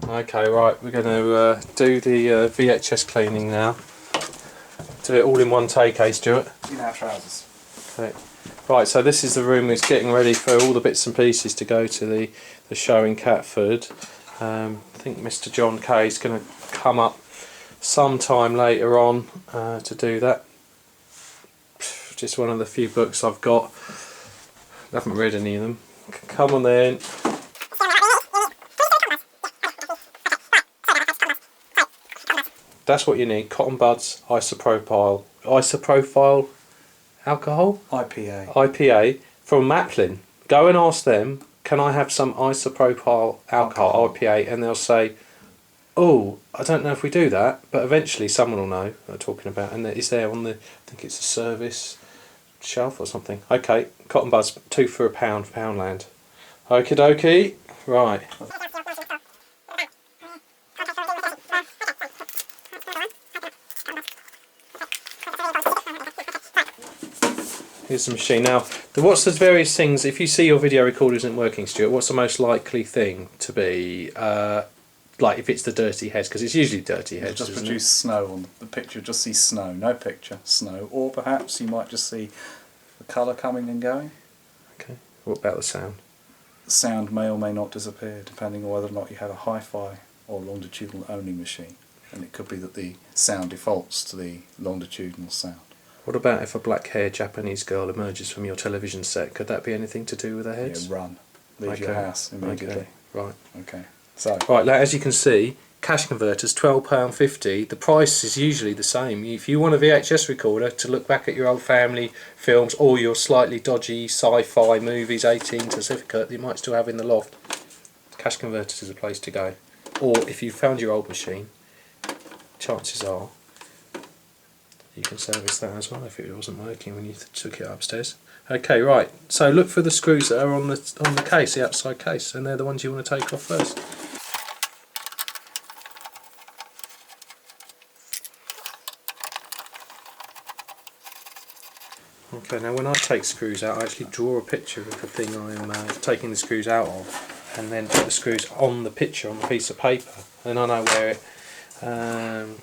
Okay, right, we're going to do the VHS cleaning now. Do it all in one take, eh, Stuart? In our trousers. Okay. Right, so this is the room that's getting ready for all the bits and pieces to go to the show in Catford. I think Mr. John Kay is going to come up sometime later on to do that. Just one of the few books I've got. I haven't read any of them. Come on then. That's what you need: cotton buds, isopropyl alcohol, IPA from Maplin. Go and ask them, can I have some isopropyl alcohol, IPA, and they'll say, oh, I don't know if we do that, but eventually someone will know what they're talking about, and it's there on the, I think it's a service shelf or something. Okay, cotton buds, 2 for £1 for Poundland. Okie dokie, right. Here's the machine. Now, what's the various things, if you see your video recorder isn't working, Stuart, what's the most likely thing to be, like if it's the dirty heads, because it's usually dirty heads, just produce snow on the picture, just see snow, no picture, snow, or perhaps you might just see the colour coming and going. Okay, what about the sound? The sound may or may not disappear, depending on whether or not you have a hi-fi or longitudinal only machine, and it could be that the sound defaults to the longitudinal sound. What about if a black-haired Japanese girl emerges from your television set? Could that be anything to do with their heads? Yeah, run. Leave your house immediately. Okay. Right. Okay. So. Right, now as you can see, cash converters, £12.50. The price is usually the same. If you want a VHS recorder to look back at your old family films or your slightly dodgy sci-fi movies, 18 certificate, you might still have in the loft, cash converters is a place to go. Or if you found your old machine, chances are you can service that as well if it wasn't working when you took it upstairs. Okay, right, so look for the screws that are on the case, the outside case, and they're the ones you want to take off first. Okay, now when I take screws out, I actually draw a picture of the thing I'm taking the screws out of, and then put the screws on the picture on the piece of paper, and I know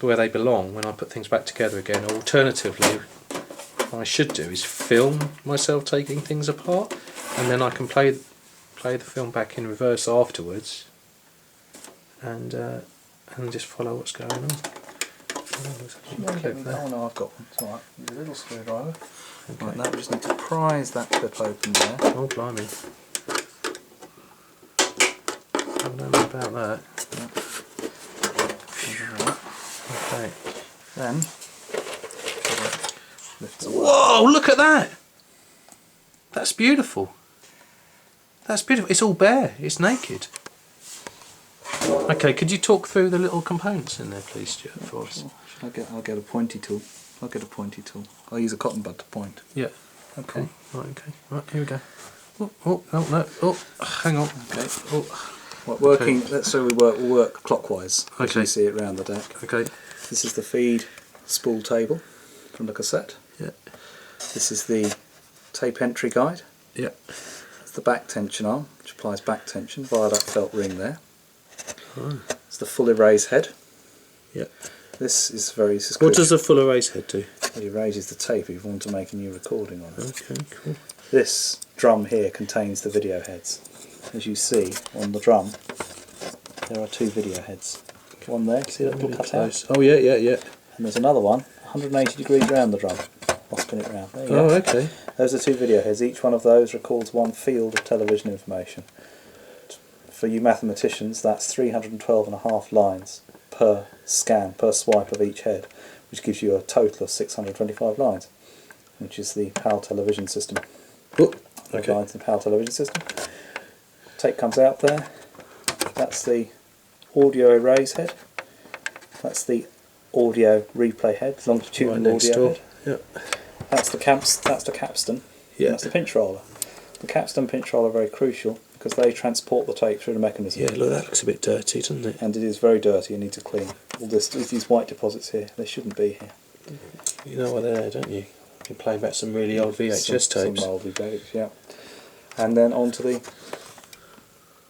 where they belong when I put things back together again. Or alternatively, what I should do is film myself taking things apart, and then I can play the film back in reverse afterwards, and just follow what's going on. Oh no, I've got one. It's alright. With a little screwdriver. Okay. Right, now we just need to prise that clip open there. Oh blimey! I don't know about that. Yeah. Okay. Then, whoa! Look at that! That's beautiful. That's beautiful. It's all bare. It's naked. Okay, could you talk through the little components in there, please, Stuart, for us? I'll get a pointy tool. I'll use a cotton bud to point. Yeah. Okay. Cool. Right. Okay. Right. Here we go. Oh no. Oh, hang on. Okay. Oh. Well, working. Okay. So we'll work clockwise. Okay. As you see it round the deck. Okay. This is the feed spool table from the cassette. Yeah. This is the tape entry guide. Yeah. That's the back tension arm, which applies back tension via that felt ring there. Oh. It's the full erase head. Yeah. This is very. What does a full erase head do? It erases the tape if you want to make a new recording on it. Okay, cool. This drum here contains the video heads. As you see on the drum, there are 2 video heads. One there, see that little cut out? Oh yeah. And there's another one, 180 degrees round the drum. I'll spin it round. There you go. Okay. Those are 2 video heads. Each one of those records 1 field of television information. For you mathematicians, that's 312.5 lines per scan, per swipe of each head, which gives you a total of 625 lines, which is the PAL television system. Oh, okay. Lines in the PAL television system. Tape comes out there. That's the audio erase head. That's the audio replay head, longitudinal audio head. Yep. That's the capstan. Yeah. That's the pinch roller. The capstan pinch roller are very crucial because they transport the tape through the mechanism. Yeah, look, that looks a bit dirty, doesn't it? And it is very dirty. You need to clean all these white deposits here. They shouldn't be here. You know what they're there, don't you? You can play back some really old VHS tapes. Some mouldy tapes, yeah. And then onto the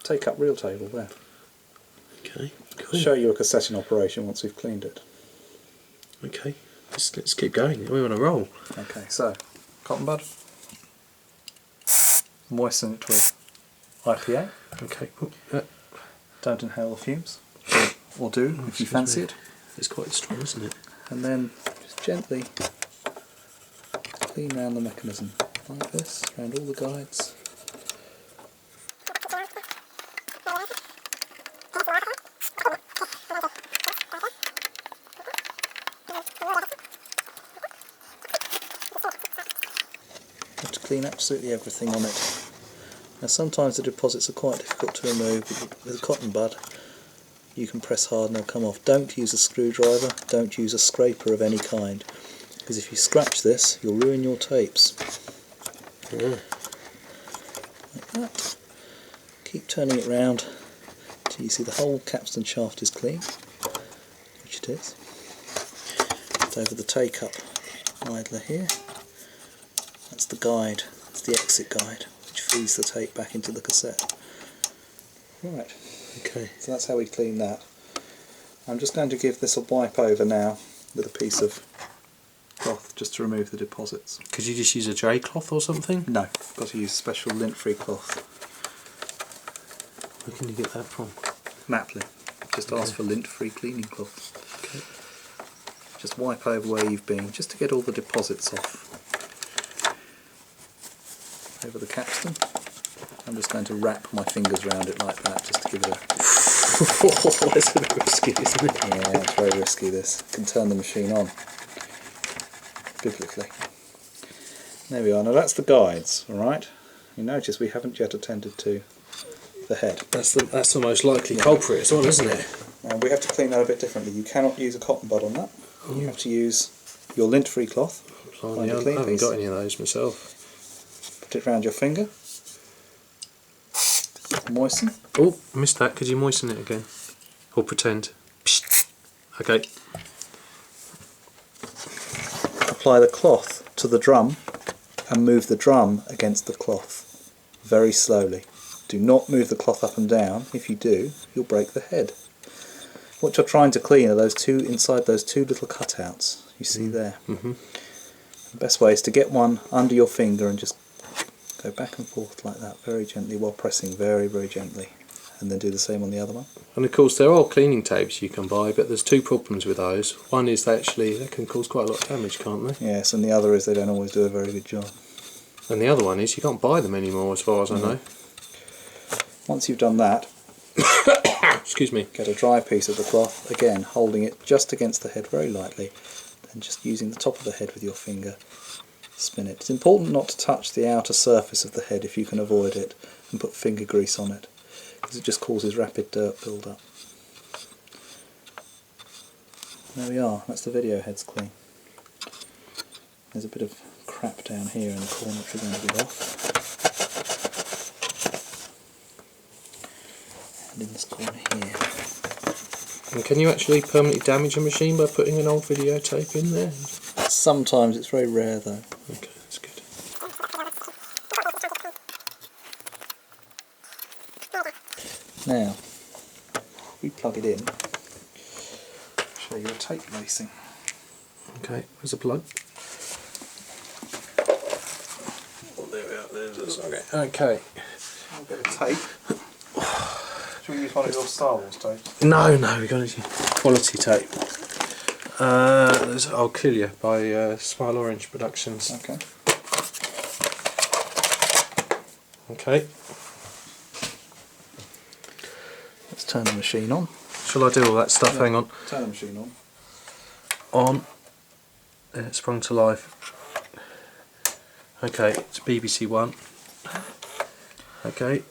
take-up reel table there. Okay. Okay, I'll cool. show you a cassette in operation once we've cleaned it. Okay, let's keep going. We're on a roll. Okay, so cotton bud. Moisten it with IPA. Okay. Don't inhale the fumes. Or do, if you fancy it. It's quite strong, isn't it? And then just gently clean round the mechanism like this, around all the guides. You have to clean absolutely everything on it. Now sometimes the deposits are quite difficult to remove, but with a cotton bud you can press hard and they'll come off. Don't use a screwdriver, don't use a scraper of any kind, because if you scratch this you'll ruin your tapes. Yeah. Like that. Keep turning it round till you see the whole capstan shaft is clean, which it is. It's over the take-up idler here. That's the guide, that's the exit guide, which feeds the tape back into the cassette. Right. Okay. So that's how we clean that. I'm just going to give this a wipe over now with a piece of cloth just to remove the deposits. Could you just use a J cloth or something? No, I've got to use special lint-free cloth. Where can you get that from? Maplin. Just ask for lint-free cleaning cloth. Okay. Just wipe over where you've been, just to get all the deposits off. Over the capstan. I'm just going to wrap my fingers around it like that, just to give it a... It's a bit risky, isn't it? Yeah, it's very risky this. Can turn the machine on. Biblically. There we are. Now that's the guides, alright? You notice we haven't yet attended to the head. That's the most likely culprit as well, isn't it? And we have to clean that a bit differently. You cannot use a cotton bud on that. You have to use your lint-free cloth. Blimey, I haven't got any of those myself. Put it around your finger. Moisten. Oh, missed that. Could you moisten it again? Or pretend? Psst. Okay. Apply the cloth to the drum and move the drum against the cloth very slowly. Do not move the cloth up and down. If you do, you'll break the head. What you're trying to clean are those two, inside those two little cutouts you see there. Mm-hmm. The best way is to get one under your finger and just go back and forth like that very gently while pressing very, very gently, and then do the same on the other one. And of course there are cleaning tapes you can buy, but there's two problems with those. One is they can cause quite a lot of damage, can't they? Yes, and the other is they don't always do a very good job. And the other one is you can't buy them anymore as far as I know. Once you've done that, excuse me, get a dry piece of the cloth, again holding it just against the head very lightly, and just using the top of the head with your finger, spin it. It's important not to touch the outer surface of the head if you can avoid it, and put finger grease on it, because it just causes rapid dirt build-up. There we are, that's the video heads clean. There's a bit of crap down here in the corner which we're going to get off. And in this corner here. and can you actually permanently damage a machine by putting an old videotape in there? Sometimes, it's very rare though. Okay, that's good. Now, we plug it in. Show you a tape lacing. Okay, where's the plug? Oh, there we are. There's okay. A bit of tape. Should we use one of your Star Wars tapes? No, we've got to quality tape. I'll Kill You by Smile Orange Productions. Okay. Okay. Let's turn the machine on. Shall I do all that stuff? Yeah. Hang on. Turn the machine on. On. There, it sprung to life. Okay, it's BBC One. Okay.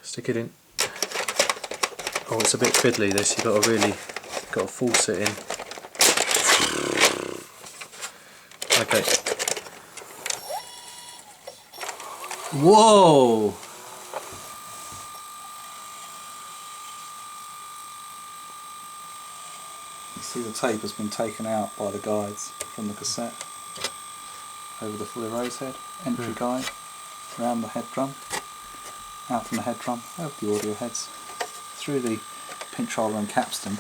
Stick it in. Oh, it's a bit fiddly this, you've got to force it in. Okay. Whoa! You see the tape has been taken out by the guides from the cassette. Over the fully rose head, entry guide, around the head drum, out from the head drum, over the audio heads, through the controller and capstan,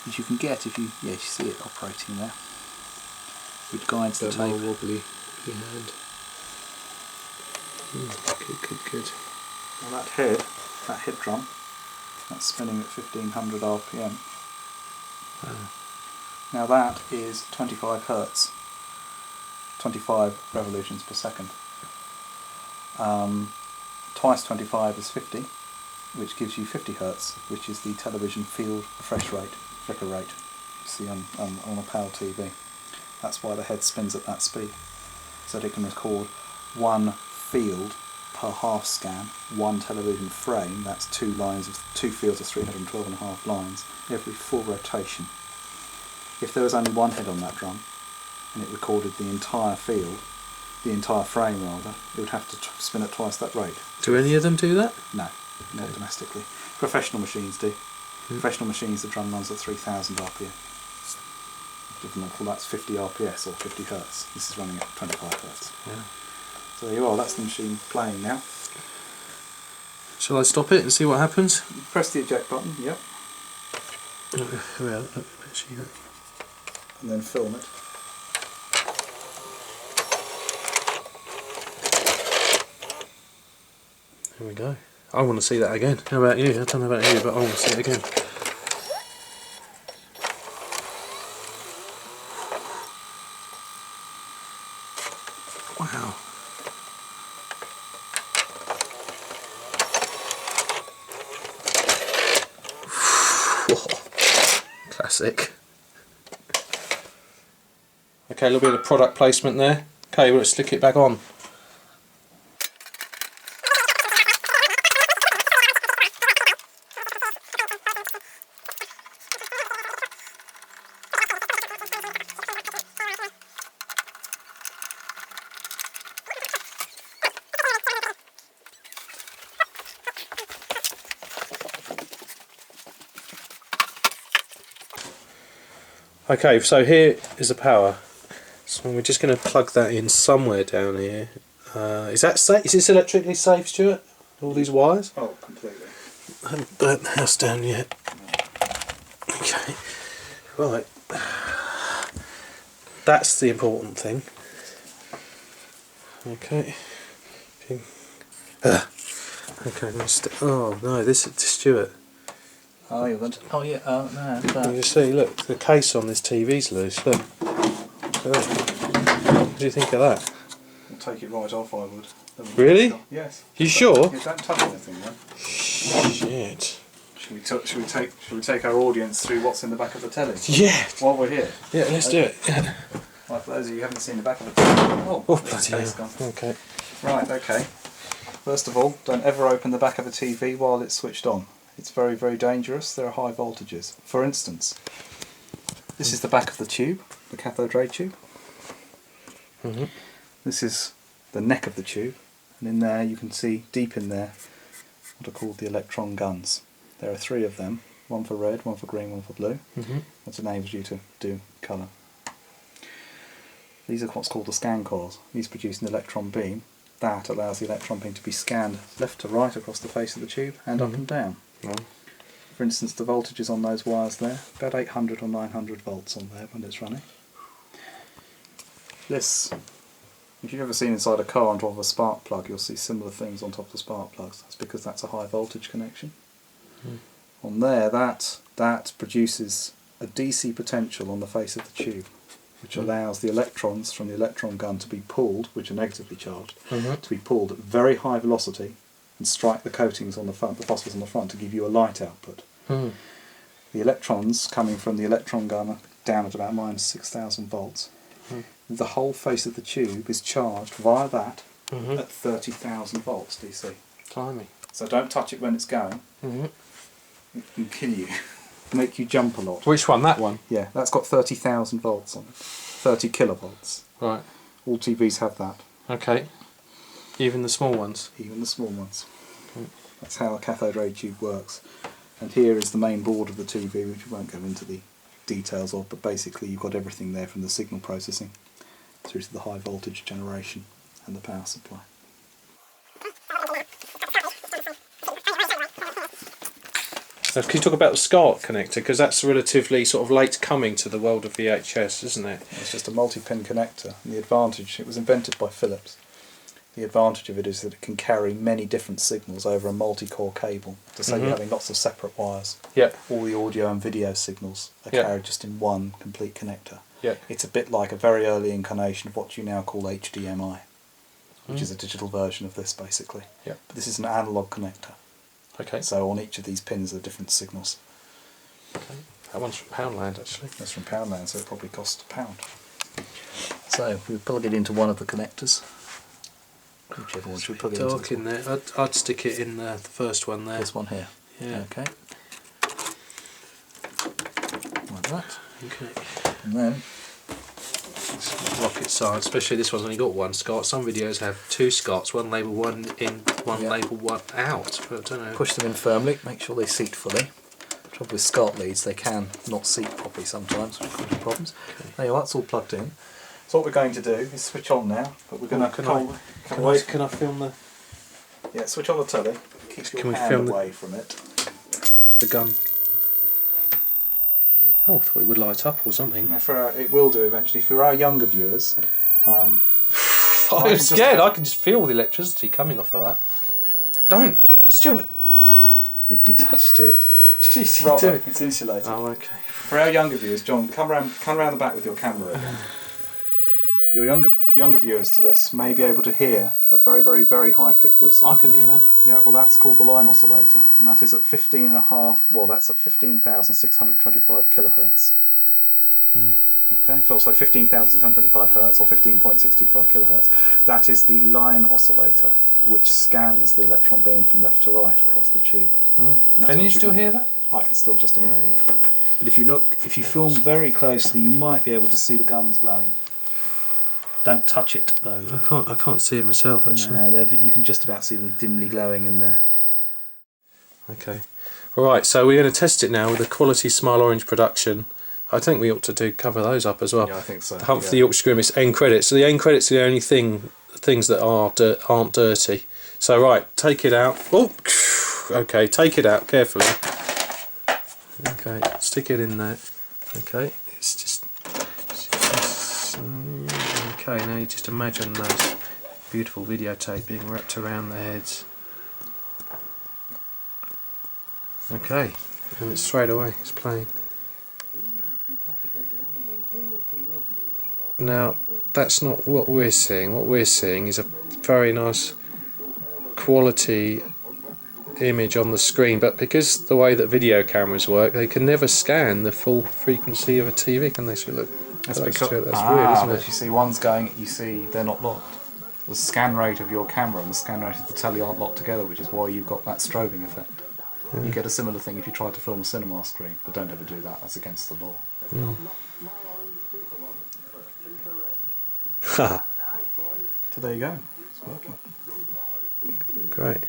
which you can get if you see it operating there, which guides the tape. More wobbly hand. Good. Now that head drum, that's spinning at 1500 RPM. Wow. Now that is 25 Hertz, 25 revolutions per second. Twice 25 is 50, which gives you 50 Hertz, which is the television field refresh rate, flicker rate you see on a PAL TV. That's why the head spins at that speed, so that it can record one field per half scan, one television frame, that's two fields of 312.5 lines, every full rotation. If there was only one head on that drum, and it recorded the entire field, the entire frame rather, it would have to spin at twice that rate. Do any of them do that? No, not domestically. Professional machines do. Professional machines, the drum runs at 3000 RPM. Well, that's 50 RPS or 50 Hertz. This is running at 25 Hertz. Yeah. So there you are, that's the machine playing now. Shall I stop it and see what happens? Press the eject button, yep. Well, actually, And then film it. There we go. I want to see that again. How about you? I don't know about you, but I want to see it again. Wow. Classic. Okay, a little bit of product placement there. Okay, well, let's stick it back on. Okay, so here is the power. So we're just going to plug that in somewhere down here. Is that safe? Is this electrically safe, Stuart? All these wires? Oh, completely. I haven't burnt the house down yet. Okay, right. That's the important thing. Okay. Okay, oh no, this is Stuart. Oh, you want? Oh, yeah. Oh, no. You can see, look, the case on this TV's loose. Look. What do you think of that? I'll take it right off, I would. Really? Yes. You sure? Yeah, don't touch anything, then. Shit. Should we take our audience through what's in the back of the telly? Yeah. While we're here. Yeah, let's do it. Yeah. Right, for those of you who haven't seen the back of the telly. Oh, Bloody hell. gone. Okay. Right, okay. First of all, don't ever open the back of a TV while it's switched on. It's very, very dangerous. There are high voltages. For instance, this is the back of the tube, the cathode ray tube. This is the neck of the tube, and in there you can see, deep in there, what are called the electron guns. There are 3 of them, one for red, one for green, one for blue. That enables you to do colour. These are what's called the scan cores. These produce an electron beam. That allows the electron beam to be scanned left to right across the face of the tube and up and down. For instance, the voltages on those wires there, about 800 or 900 volts on there when it's running. This, if you've ever seen inside a car on top of a spark plug, you'll see similar things on top of the spark plugs. That's because that's a high voltage connection. On there, that produces a DC potential on the face of the tube, which allows the electrons from the electron gun to be pulled, which are negatively charged, to be pulled at very high velocity and strike the coatings on the front, the phosphors on the front, to give you a light output. The electrons coming from the electron gun are down at about minus 6,000 volts. The whole face of the tube is charged via that at 30,000 volts DC. Blimey. So don't touch it when it's going. It can kill you, make you jump a lot. Which one? That one? Yeah, that's got 30,000 volts on it. 30 kilovolts. Right. All TVs have that. Okay. Even the small ones? Even the small ones. That's how a cathode ray tube works. And here is the main board of the TV, which we won't go into the details of, but basically you've got everything there from the signal processing through to the high voltage generation and the power supply. Can you talk about the SCART connector, because that's relatively sort of late coming to the world of VHS, isn't it? It's just a multi-pin connector, and the advantage, it was invented by Philips. The advantage of it is that it can carry many different signals over a multi-core cable. To say you're having lots of separate wires. Yeah. All the audio and video signals are carried just in one complete connector. Yeah. It's a bit like a very early incarnation of what you now call HDMI, which is a digital version of this basically. Yeah. But this is an analog connector. Okay. So on each of these pins are different signals. Okay. That one's from Poundland actually. That's from Poundland, so it probably costs £1. So if we plug it into one of the connectors, whichever one should we plug it into? Dark in there. I'd stick it in the first one there. This one here. Yeah. Okay. Like that. Okay. And then Rocket science, especially this one's only got one SCART. Some videos have two SCARTs, one label one in, one label one out. But I don't know. push them in firmly, make sure they seat fully. The trouble with SCART leads, they can not seat properly sometimes, which causes problems. Okay. There you are, that's all plugged in. So what we're going to do is switch on now, but we're going to Can I film the switch on the telly. Keep your hand away from it. the gun? Oh, I thought it would light up or something. Now it will do eventually. For our younger viewers, I'm scared. I can just feel the electricity coming off of that. Don't, Stewart. He touched it. What did he do? Robert, it's insulated. Oh, okay. For our younger viewers, John, come round the back with your camera again. Your younger viewers to this may be able to hear a very, very, very high pitched whistle. I can hear that. Yeah, well, that's called the line oscillator, and that is at 15.5. Well, that's at 15,625 kilohertz. Okay, so 15,625 hertz or 15.625 kilohertz. That is the line oscillator, which scans the electron beam from left to right across the tube. Can you still hear that? I can still just about hear it. But if you film very closely, you might be able to see the guns glowing. Don't touch it though. I can't see it myself actually. No, you can just about see them dimly glowing in there. Okay. Alright, so we're going to test it now with the Quality Smile Orange production. I think we ought to cover those up as well. Yeah, I think so. The Hunt for the Yorkshire Grimace end credits. So the end credits are the only things that aren't dirty. So right, take it out. Oh, okay, take it out carefully. Okay, stick it in there. Okay, it's just okay. Now you just imagine those beautiful videotape being wrapped around their heads. Okay, and it's straight away. It's playing. Now, that's not what we're seeing. What we're seeing is a very nice quality image on the screen, but because the way that video cameras work, they can never scan the full frequency of a TV, can they? So look, that's weird, isn't it? You see, one's going. You see, they're not locked. The scan rate of your camera and the scan rate of the telly aren't locked together, which is why you've got that strobing effect. You get a similar thing if you try to film a cinema screen, but don't ever do that. That's against the law. So there you go. It's working. Great.